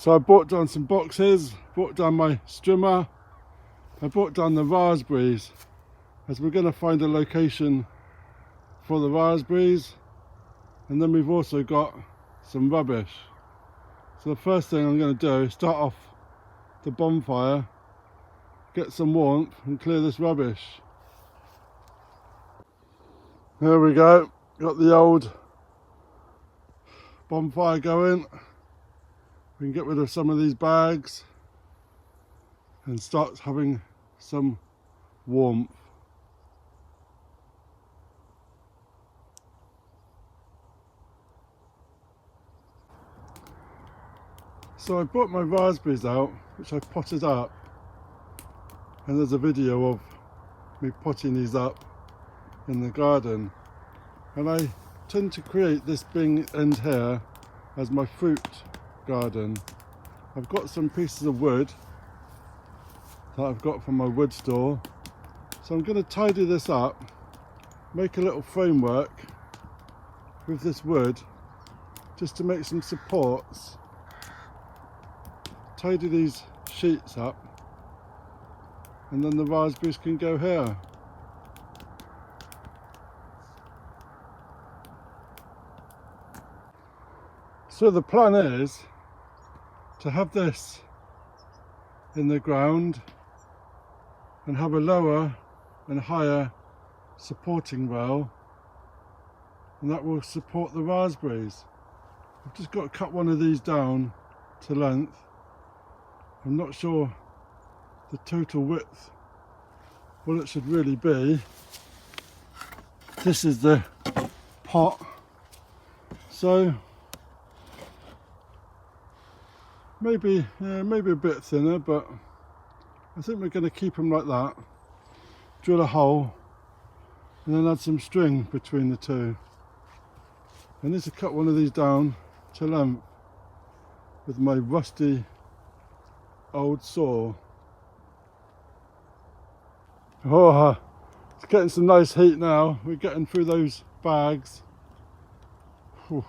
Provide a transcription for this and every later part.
So I brought down some boxes, brought down my strimmer, I brought down the raspberries, as we're going to find a location for the raspberries, and then we've also got some rubbish. So the first thing I'm going to do is start off the bonfire, get some warmth and clear this rubbish. There we go, got the old bonfire going. We can get rid of some of these bags and start having some warmth. So I brought my raspberries out, which I potted up, and there's a video of me potting these up in the garden, and I tend to create this big end here as my fruit garden. I've got some pieces of wood that I've got from my wood store, so I'm going to tidy this up, make a little framework with this wood just to make some supports, tidy these sheets up, and then the raspberries can go here. So the plan is to have this in the ground and have a lower and higher supporting rail, and that will support the raspberries. I've just got to cut one of these down to length. I'm not sure the total width what it should really be. This is the pot, so maybe a bit thinner, but I think we're going to keep them like that. Drill a hole and then add some string between the two. I need to cut one of these down to length with my rusty old saw. Oh, it's getting some nice heat now. We're getting through those bags. Whew.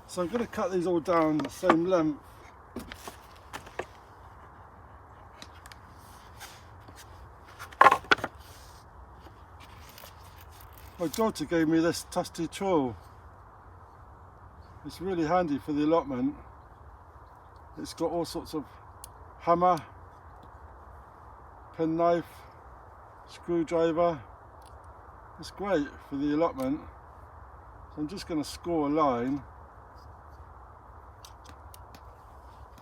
So I'm going to cut these all down the same length. My daughter gave me this trusty tool. It's really handy for the allotment. It's got all sorts of hammer, penknife, screwdriver. It's great for the allotment. So I'm just going to score a line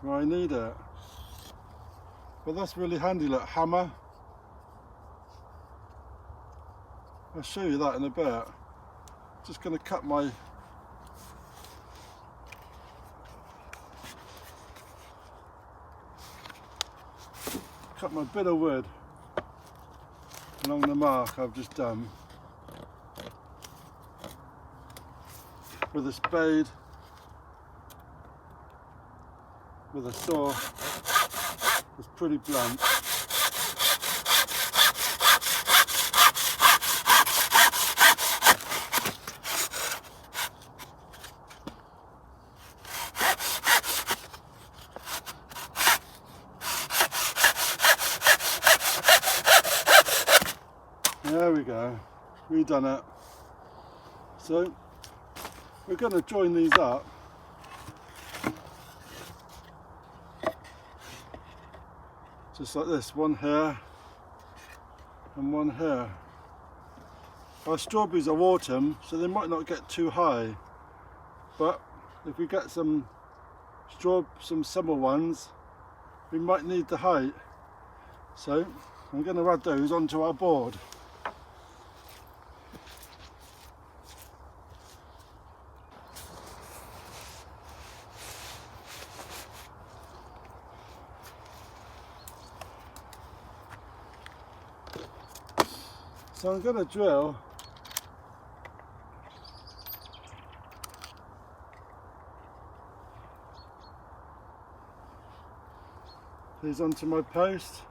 where I need it. But that's really handy, look, hammer. I'll show you that in a bit. Just going to cut my bit of wood along the mark I've just done with a spade, with a saw. It's pretty blunt. There we go, we've done it. So we're going to join these up. Just like this, one here and one here. Our strawberries are autumn, so they might not get too high, but if we get some summer ones, we might need the height. So I'm going to add those onto our board. So I'm going to drill these onto my post.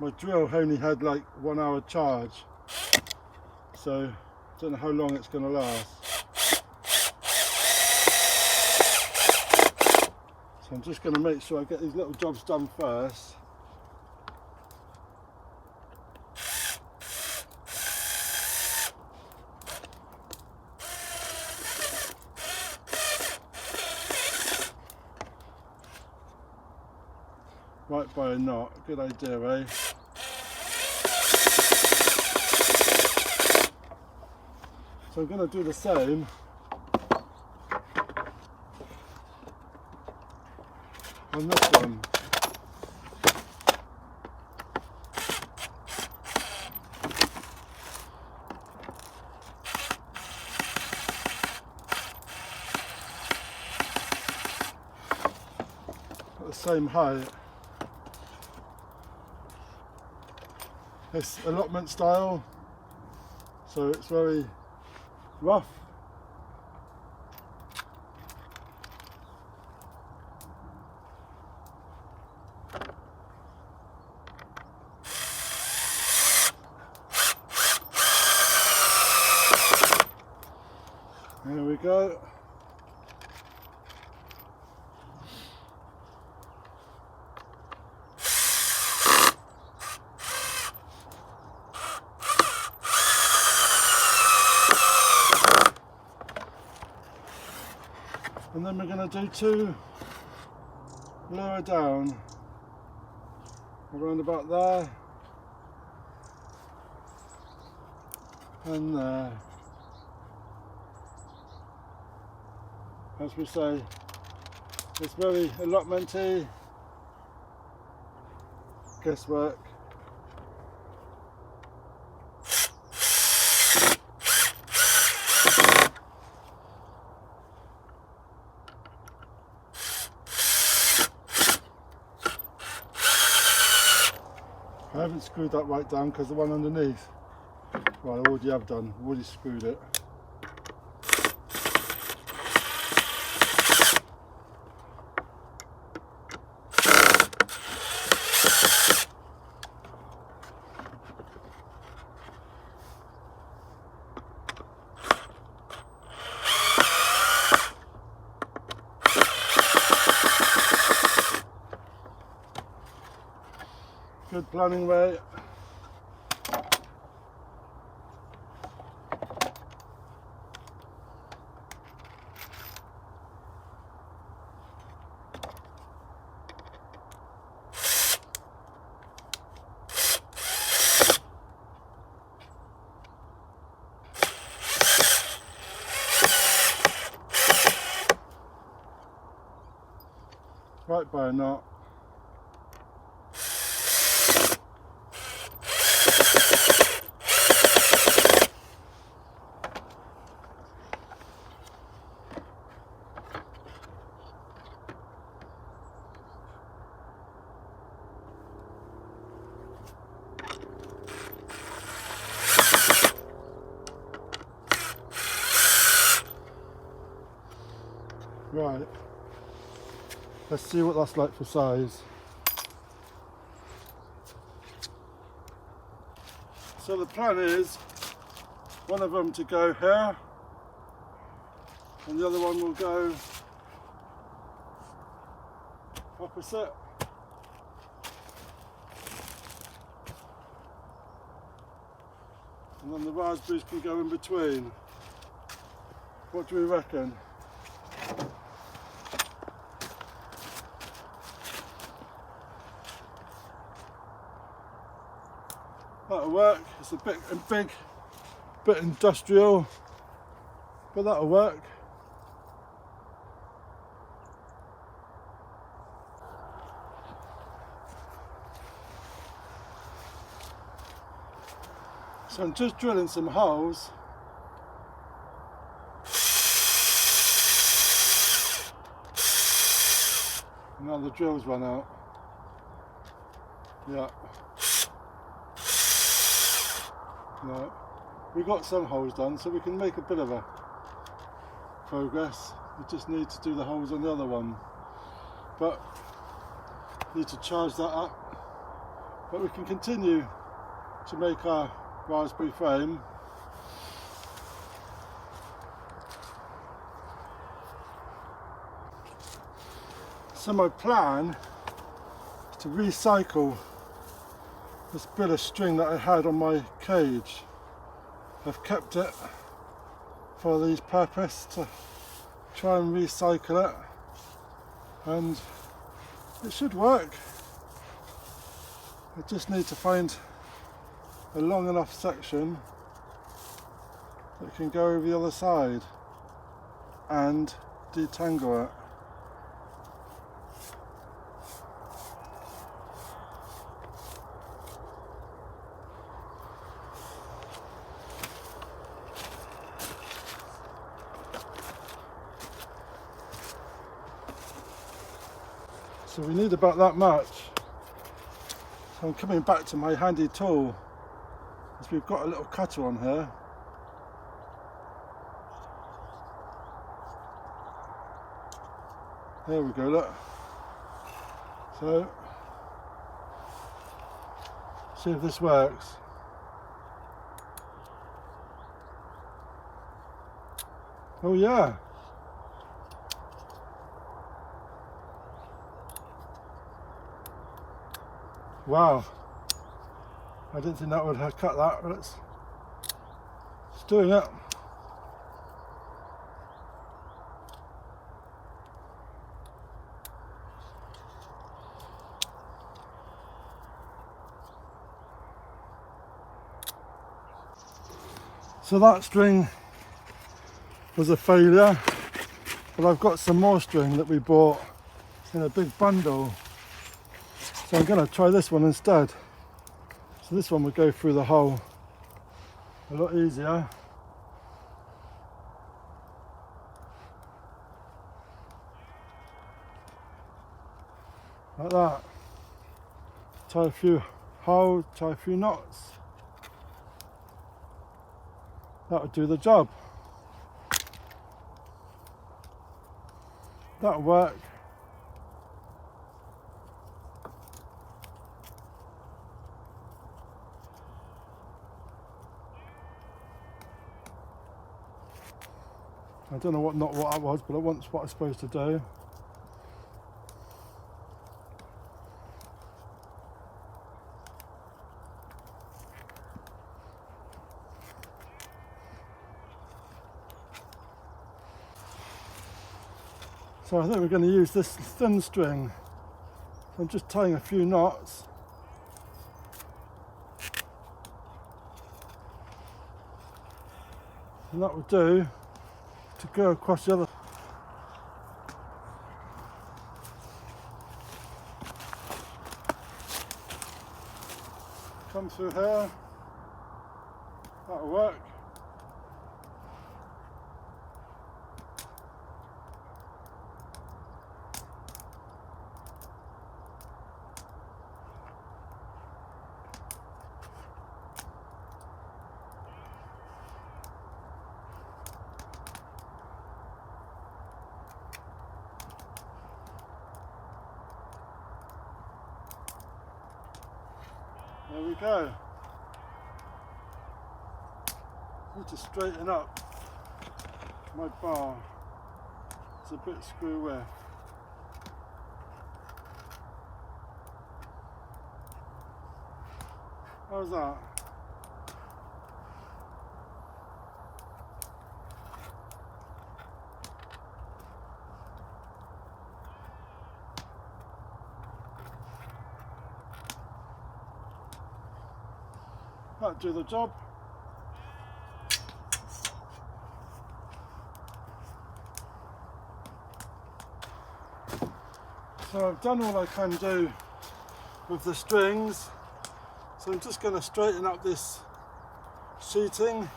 my drill only had like 1 hour charge, so I don't know how long it's going to last. So I'm just going to make sure I get these little jobs done first. Right by a knot, good idea, eh? So I'm going to do the same on this one. At the same height. It's allotment style, so it's very rough. There we go. And then we're going to do 2 lower down, around about there and there. As we say, it's very allotmenty, guesswork. I haven't screwed that right down because the one underneath, well, I already have done, already screwed it. Good planning, mate. Right by a knot. Right, let's see what that's like for size. So the plan is one of them to go here and the other one will go opposite. And then the raspberries can go in between. What do we reckon? That'll work. It's a bit industrial, but that'll work. So I'm just drilling some holes. Now the drill's run out. Yeah. No, we got some holes done, so we can make a bit of a progress. We just need to do the holes on the other one, but need to charge that up But we can continue to make our raspberry frame. So my plan is to recycle this bit of string that I had on my cage. I've kept it for these purpose to try and recycle it, and it should work. I just need to find a long enough section that can go over the other side and detangle it. So we need about that much. So I'm coming back to my handy tool, as we've got a little cutter on here. There we go, look. So, see if this works. Oh yeah. Wow, I didn't think that would have cut that, but it's doing it. So that string was a failure, but I've got some more string that we bought in a big bundle. So I'm going to try this one instead. So this one would go through the hole a lot easier. Like that. Tie a few holes, tie a few knots. That would do the job. That'll work. I don't know what that was, but it wants what I'm supposed to do. So I think we're going to use this thin string. So I'm just tying a few knots. And that will do to go across the other. Come through here. That'll work. There we go. I need to straighten up my bar. It's a bit screw with. How's that? That'll do the job. So I've done all I can do with the strings. So I'm just going to straighten up this sheeting,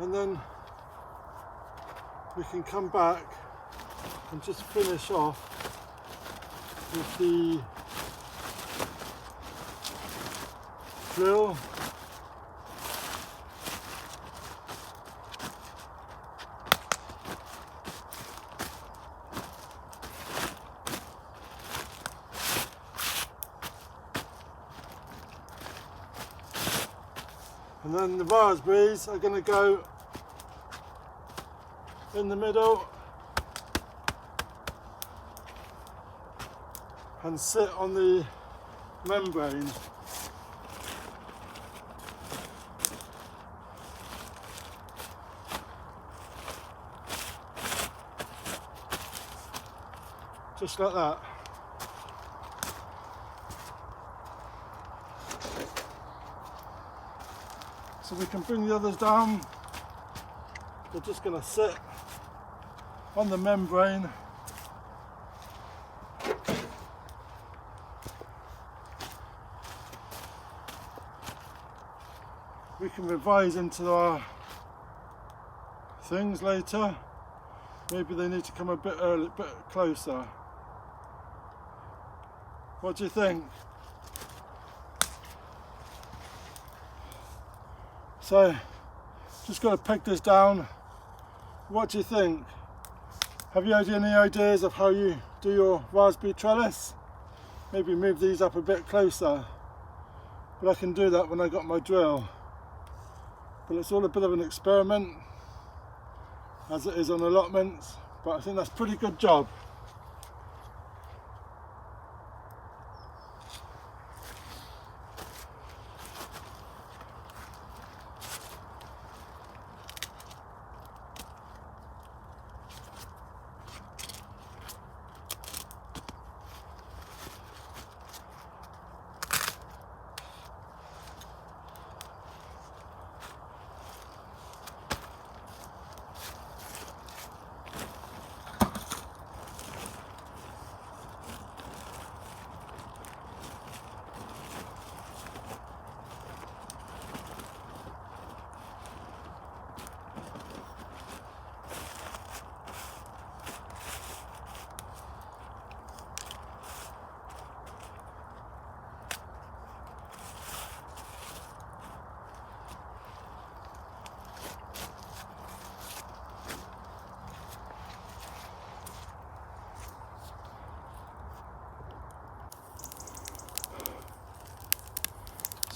and then we can come back and just finish off with the drill. And then the raspberries are going to go in the middle and sit on the membrane. Just like that. So we can bring the others down. They're just going to sit on the membrane. We can revise into our things later. Maybe they need to come a bit early, bit closer. What do you think? So, just got to peg this down. What do you think? Have you had any ideas of how you do your raspberry trellis? Maybe move these up a bit closer. But I can do that when I got my drill. But it's all a bit of an experiment, as it is on allotments. But I think that's a pretty good job.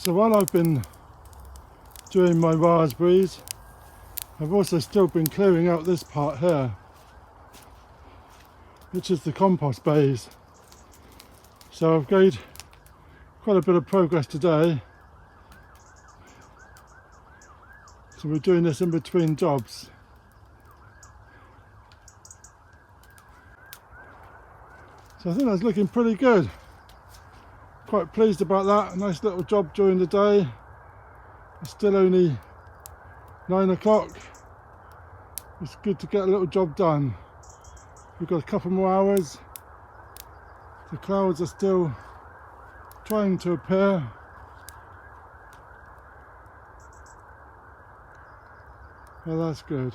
So while I've been doing my raspberries, I've also still been clearing out this part here, which is the compost bays. So I've made quite a bit of progress today. So we're doing this in between jobs. So I think that's looking pretty good. Quite pleased about that. A nice little job during the day. It's still only 9 o'clock. It's good to get a little job done. We've got a couple more hours. The clouds are still trying to appear. Well, that's good.